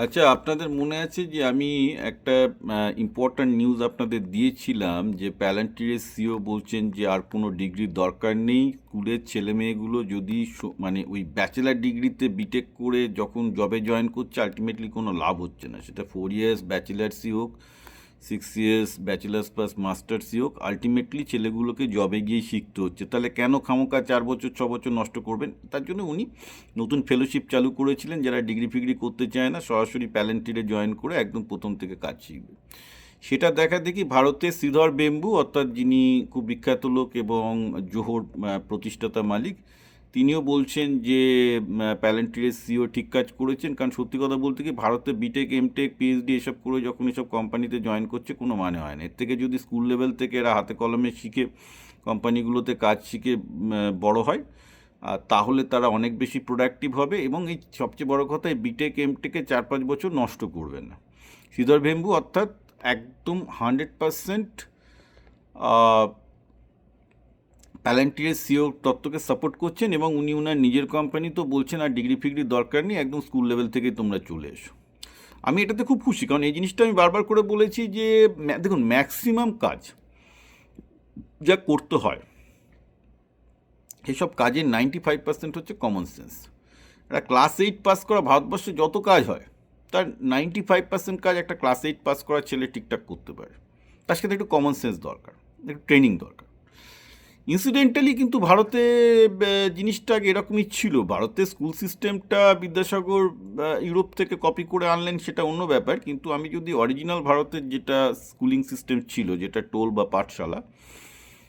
আচ্ছা, আপনাদের মনে আছে যে আমি একটা ইম্পর্ট্যান্ট নিউজ আপনাদের দিয়েছিলাম যে প্যালান্টিরের সিও বলছেন যে আর কোনো ডিগ্রির দরকার নেই, স্কুলের ছেলেমেয়েগুলো যদি মানে ওই ব্যাচেলার ডিগ্রিতে বিটেক করে যখন জবে জয়েন করছে আলটিমেটলি কোনো লাভ হচ্ছে না, সেটা 4 ইয়ার্স ব্যাচেলার্সই হোক, 6 ইয়ার্স ব্যাচেলার্স প্লাস মাস্টার্সই হোক, আলটিমেটলি ছেলেগুলোকে জবে গিয়ে শিখতে হচ্ছে। তাহলে কেন খামোকা 4 বছর 6 বছর নষ্ট করবেন? তার জন্য উনি নতুন ফেলোশিপ চালু করেছিলেন, যারা ডিগ্রি ফিগ্রি করতে চায় না সরাসরি প্যালেন্টিরে জয়েন করে একদম প্রথম থেকে কাজ শিখবে। সেটা দেখা দেখি ভারতে শ্রীধর বেম্বু, অর্থাৎ যিনি খুব বিখ্যাত লোক এবং জোহর প্রতিষ্ঠাতা মালিক, তিনিও বলছেন যে প্যালেন্টিরের সিও ঠিক কাজ করেছেন। কারণ সত্যি কথা বলতে কি, ভারতে বিটেক এমটেক পিএইচডি এসব করে যখন এসব কোম্পানিতে জয়েন করছে কোনো মানে হয় না। এর থেকে যদি স্কুল লেভেল থেকে এরা হাতে কলমে শিখে কোম্পানিগুলোতে কাজ শিখে বড় হয়, আর তাহলে তারা অনেক বেশি প্রোডাক্টিভ হবে এবং এই সবচেয়ে বড় কথা, এই বিটেক এমটেকে 4-5 বছর নষ্ট করবে না। শ্রীধর ভেম্বু অর্থাৎ একদম 100% প্যালান্টিরের সিও তত্ত্বকে সাপোর্ট করছেন এবং উনি ওনার নিজের কোম্পানি তো বলছেন আর ডিগ্রি ফিগ্রির দরকার নেই, একদম স্কুল লেভেল থেকেই তোমরা চলে এসো। আমি এটাতে খুব খুশি, কারণ এই জিনিসটা আমি বারবার করে বলেছি যে দেখুন, ম্যাক্সিমাম কাজ যা করতে হয় এসব কাজের 95% হচ্ছে কমন সেন্স। একটা ক্লাস 8 পাস করা ভারতবর্ষে যত কাজ হয় তার 95% কাজ একটা ক্লাস 8 পাস করা ছেলে ঠিকঠাক করতে পারে। তার সাথে একটু কমন সেন্স দরকার, একটু ট্রেনিং দরকার। ইনসিডেন্টালি কিন্তু ভারতে জিনিসটা আগে এরকমই ছিল। ভারতের স্কুল সিস্টেমটা বিদ্যাসাগর ইউরোপ থেকে কপি করে আনলেন, সেটা অন্য ব্যাপার, কিন্তু আমি যদি অরিজিনাল ভারতের যেটা স্কুলিং সিস্টেম ছিল, যেটা টোল বা পাঠশালা,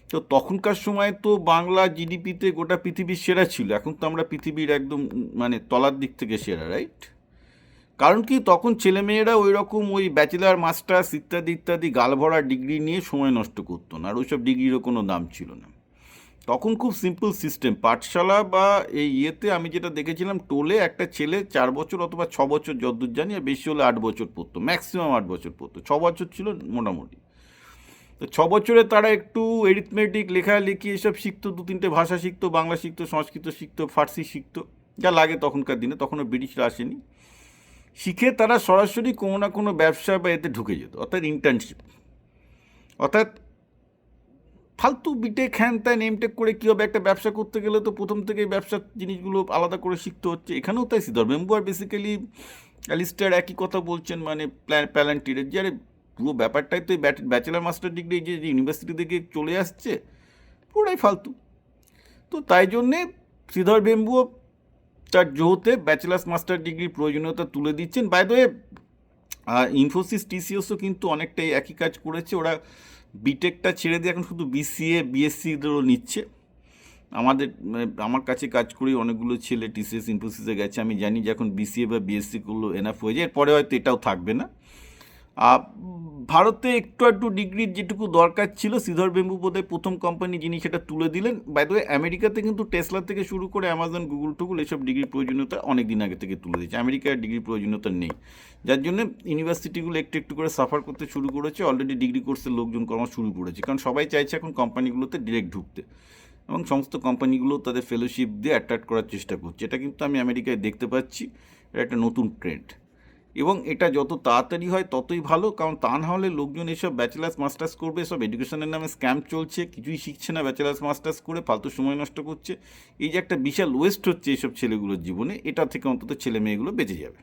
তো তখনকার সময় তো বাংলা জিডিপিতে গোটা পৃথিবীর সেরা ছিল। এখন তো আমরা পৃথিবীর একদম মানে তলার দিক থেকে সেরা, রাইট? কারণ কি, তখন ছেলেমেয়েরা ওই রকম ওই ব্যাচেলার মাস্টার্স ইত্যাদি ইত্যাদি গালভরা ডিগ্রি নিয়ে সময় নষ্ট করতো না, আর ওইসব ডিগ্রিরও কোনো দাম ছিল না। তখন খুব সিম্পল সিস্টেম, পাঠশালা বা এই ইয়েতে আমি যেটা দেখেছিলাম, টোলে একটা ছেলে 4 বছর অথবা 6 বছর, যতদূর জানি, আর বেশি হলে 8 বছর পড়তো, ম্যাক্সিমাম 8 বছর পড়তো, 6 বছর ছিল মোটামুটি। তো 6 বছরে তারা একটু এরিথমেটিক, লেখালেখি এসব শিখতো, 2-3টে ভাষা শিখতো, বাংলা শিখতো, সংস্কৃত শিখতো, ফার্সি শিখতো, যা লাগে তখনকার দিনে, তখনও ব্রিটিশরা আসেনি। শিখে তারা সরাসরি কোনো না কোনো ব্যবসা বা এতে ঢুকে যেত, অর্থাৎ ইন্টার্নশিপ। অর্থাৎ ফালতু বিটেক হ্যান ত্যান এমটেক করে কী হবে, একটা ব্যবসা করতে গেলে তো প্রথম থেকেই ব্যবসার জিনিসগুলো আলাদা করে শিখতে হচ্ছে। এখানেও তাই শ্রীধর বেম্বু আর বেসিক্যালি অ্যালিস্টার একই কথা বলছেন, মানে প্যালান্টিরের যে আরে পুরো ব্যাপারটাই তো ব্যাচেলার মাস্টার ডিগ্রি যে ইউনিভার্সিটি থেকে চলে আসছে, পুরোটাই ফালতু। তো তাই জন্যে শ্রীধর বেম্বুও তার জোহতে ব্যাচেলার্স মাস্টার ডিগ্রির প্রয়োজনীয়তা তুলে দিচ্ছেন। বাই দ্য ওয়ে, ইনফোসিস টিসিএসও কিন্তু অনেকটাই একই কাজ করেছে। ওরা বিটেকটা ছেড়ে দিয়ে এখন শুধু বিসিএ বিএসসিদেরও নিচ্ছে। আমার কাছে কাজ করে অনেকগুলো ছেলে টিসিএস ইনফোসিসে গেছে। আমি জানি যে এখন বিসিএ বা বিএসসিগুলো এনাফ হয়ে যায়, এরপরে হয়তো এটাও থাকবে না। ভারতে একটু একটু ডিগ্রির যেটুকু দরকার ছিল, শ্রীধর বেম্বু বোধহয় প্রথম কোম্পানি যিনি সেটা তুলে দিলেন। বাই দ্য ওয়ে, আমেরিকাতে কিন্তু টেসলা থেকে শুরু করে অ্যামাজন, গুগল টুগুল এসব ডিগ্রির প্রয়োজনীয়তা অনেক দিন আগে থেকে তুলে দিয়েছে। আমেরিকার ডিগ্রির প্রয়োজনীয়তা নেই, যার জন্য ইউনিভার্সিটিগুলো একটু একটু করে সাফার করতে শুরু করেছে। অলরেডি ডিগ্রি কোর্সের লোকজন কর্ম শুরু করেছে, কারণ সবাই চাইছে এখন কোম্পানিগুলোতে ডিরেক্ট ঢুকতে, এবং সমস্ত কোম্পানিগুলো তাদের ফেলোশিপ দিয়ে অ্যাট্রাক্ট করার চেষ্টা করছে। এটা কিন্তু আমি আমেরিকায় দেখতে পাচ্ছি, এটা একটা নতুন ট্রেন্ড, এবং এটা যত তাড়াতাড়ি হয় ততই ভালো। কারণ তা না হলে লোকজন এসব ব্যাচেলার্স মাস্টার্স করবে, সব এডুকেশনের নামে স্ক্যাম চলছে, কিছুই শিখছে না, ব্যাচেলার্স মাস্টার্স করে ফালতু সময় নষ্ট করছে। এই যে একটা বিশাল ওয়েস্ট হচ্ছে এইসব ছেলেগুলোর জীবনে, এটা থেকে অন্তত ছেলে মেয়েগুলো বেঁচে যাবে।